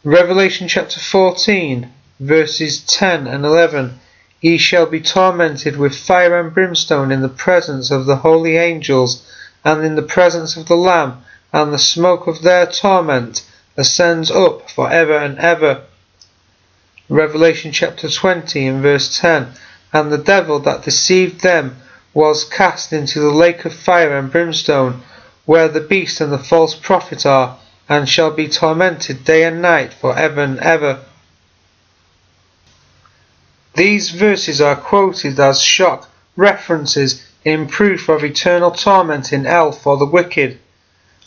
Revelation chapter 14 verses 10 and 11. Ye shall be tormented with fire and brimstone in the presence of the holy angels, and in the presence of the Lamb, and the smoke of their torment ascends up for ever and ever. Revelation chapter 20 and verse 10. And the devil that deceived them was cast into the lake of fire and brimstone, where the beast and the false prophet are, and shall be tormented day and night for ever and ever. These verses are quoted as shock references in proof of eternal torment in hell for the wicked.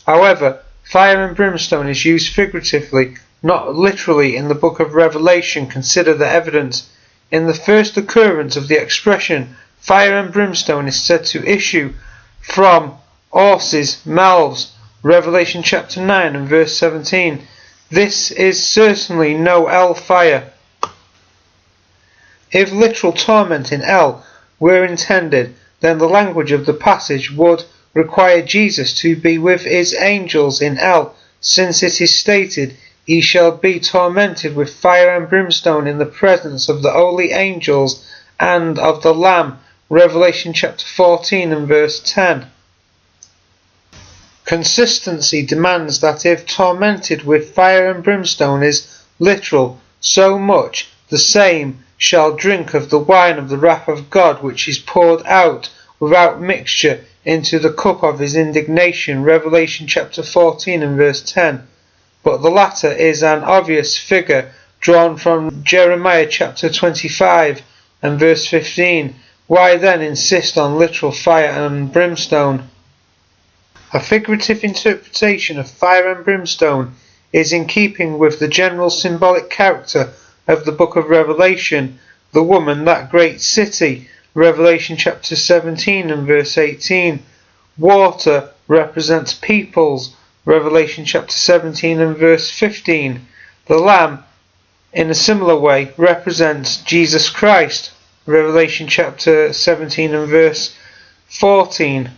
However, fire and brimstone is used figuratively, not literally in the book of Revelation. Consider the evidence. In the first occurrence of the expression, fire and brimstone is said to issue from horses' mouths. Revelation chapter 9 and verse 17. This is certainly no hell fire. If literal torment in hell were intended, then the language of the passage would require Jesus to be with his angels in hell, since it is stated, Ye shall be tormented with fire and brimstone in the presence of the holy angels and of the Lamb. Revelation chapter 14 and verse 10. Consistency demands that if tormented with fire and brimstone is literal, so much the same shall drink of the wine of the wrath of God, which is poured out without mixture into the cup of his indignation. Revelation chapter 14 and verse 10. But the latter is an obvious figure drawn from Jeremiah chapter 25 and verse 15. Why then insist on literal fire and brimstone? A figurative interpretation of fire and brimstone is in keeping with the general symbolic character of the book of Revelation. The woman, that great city. Revelation chapter 17 and verse 18. Water represents peoples. Revelation chapter 17 and verse 15. The Lamb, in a similar way, represents Jesus Christ. Revelation chapter 17 and verse 14.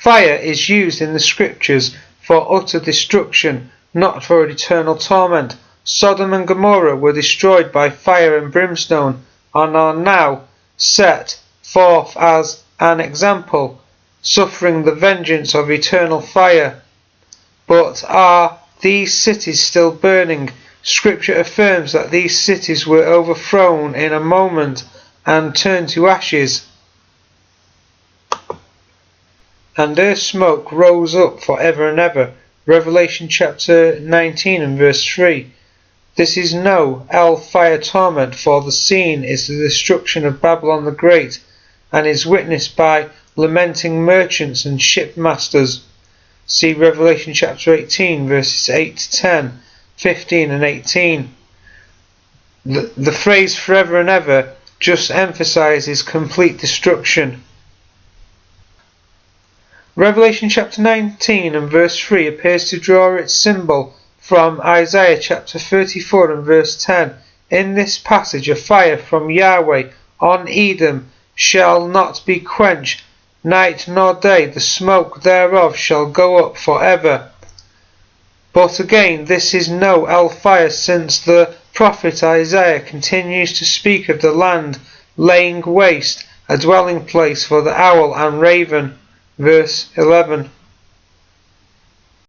Fire is used in the scriptures for utter destruction, not for eternal torment. Sodom and Gomorrah were destroyed by fire and brimstone, and are now set forth as an example, suffering the vengeance of eternal fire. But are these cities still burning? Scripture affirms that these cities were overthrown in a moment and turned to ashes, and their smoke rose up for ever and ever. Revelation chapter 19 and verse 3. This is no hell fire torment, for the scene is the destruction of Babylon the Great, and is witnessed by lamenting merchants and shipmasters. See Revelation chapter 18 verses 8 to 10, 15 and 18. The phrase forever and ever just emphasizes complete destruction. Revelation chapter 19 and verse 3 appears to draw its symbol from Isaiah chapter 34 and verse 10. In this passage, a fire from Yahweh on Edom shall not be quenched, night nor day, the smoke thereof shall go up for ever. But again, this is no hell fire, since the prophet Isaiah continues to speak of the land laying waste, a dwelling place for the owl and raven. Verse 11.